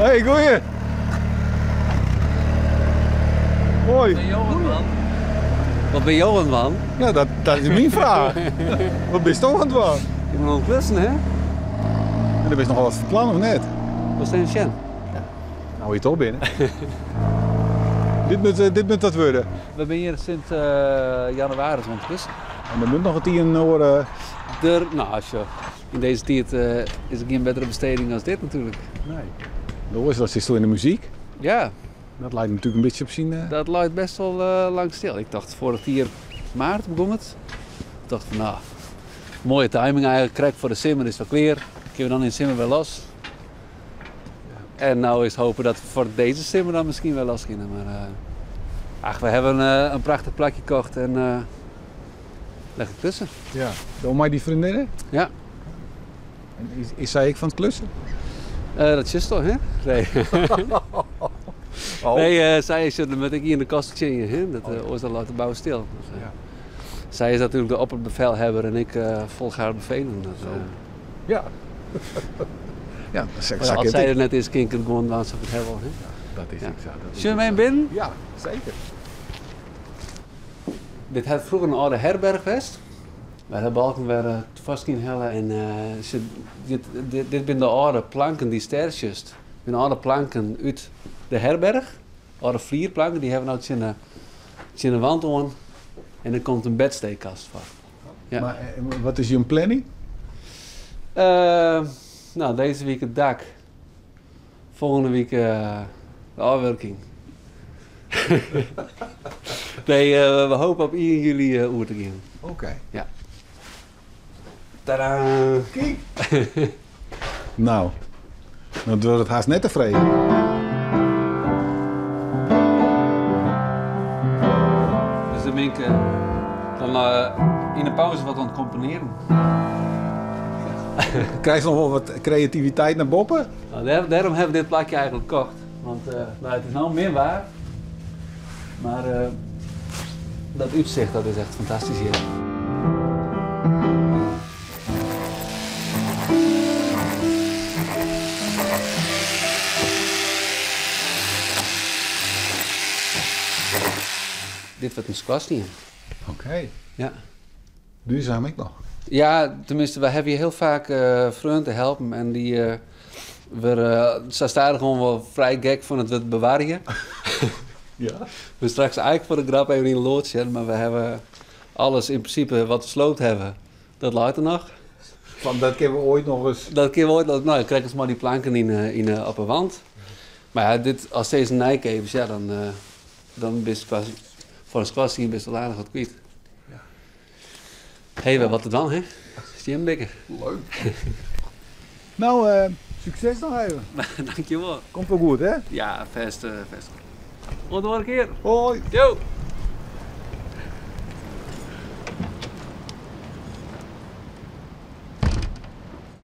Hey, goeie. Hoi. Ben Johan, man? Wat ben Johan, man? Ja, dat is mijn vraag. Wat ben je toch aan het doen? Je moet nog klussen, hè? En er is nog wel wat voor plan of net? Wat zijn Sjen? Nou, je toch binnen. dit moet dat worden. We zijn hier sinds januari aan het klussen. En er moet nog wat in horen. Nou, als je in deze tijd is er geen betere besteding dan dit natuurlijk. Nee. Dat zit zo in de muziek. Ja, Dat lijkt natuurlijk een beetje op zien. dat loopt best wel lang stil. Ik dacht vorig jaar maart begon het. Ik dacht van nou, mooie timing eigenlijk. Krijg voor de simmer is wel klaar. Kunnen we dan in de simmer wel los. En nou is hopen dat we voor deze simmer dan misschien wel los kunnen. Maar we hebben een prachtig plakje gekocht en leg ik tussen. Ja. Doe mij die vriendinnen? Ja. En is zij ik van het klussen? Dat is toch, hè? Nee. Oh. Nee, zij is met ik hier in de kast zingen, hè? Dat is al laten bouwen stil. Dus, Ja. zij is natuurlijk de opperbevelhebber en ik volg haar bevelen. Dat, Ja. Ja, dat is als exact zij het. er net is, kan ik het gewoon aan het hebben. Hè? Dat is Ja. exact. Zullen we mee binnen? Ja, zeker. Dit had vroeger een oude herberg geweest. Waar de balken werden vast kunnen hellen. En dit zijn de oude planken die sterretjes. Dit zijn oude planken uit de herberg. Oude vlierplanken, die hebben nou een wand aan. En er komt een bedsteekkast van. Ja. Maar wat is je planning? Nou, deze week het dak. Volgende week de afwerking. Nee, we hopen op 1 juli oer te gaan. Oké. Ja. Tadaa! Kijk. Nou, dan wordt het haast net tevreden. Dus dan ben ik dan in de pauze wat aan het componeren. Krijg je nog wel wat creativiteit naar boppen? Nou, daarom hebben we dit plakje eigenlijk gekocht. Want nou, het is nou meer waar. Maar dat uitzicht, dat is echt fantastisch hier. Dit wordt een squasje. Oké. Ja. Duurzaam ik nog. Ja, tenminste, we hebben hier heel vaak vrienden te helpen en die ze staan gewoon wel vrij gek van het wat bewaren. Ja. We straks eigenlijk voor de grap even in een loods zetten, maar we hebben alles in principe wat we sloopt hebben, dat laat er nog. Van dat kunnen we ooit nog eens. Dat keer wordt, nou, dan krijgen ze maar die planken op een wand. Maar ja, als deze een nijkevers, ja, dan ben je voor een squash hier best wel aardig wat kwijt. Ja. Hé, wat er dan, hè? Zie je hem dikker? Leuk. Nou, succes nog even. Dankjewel. Komt wel goed, hè? Ja, vast. Tot de volgende keer. Hoi. Yo!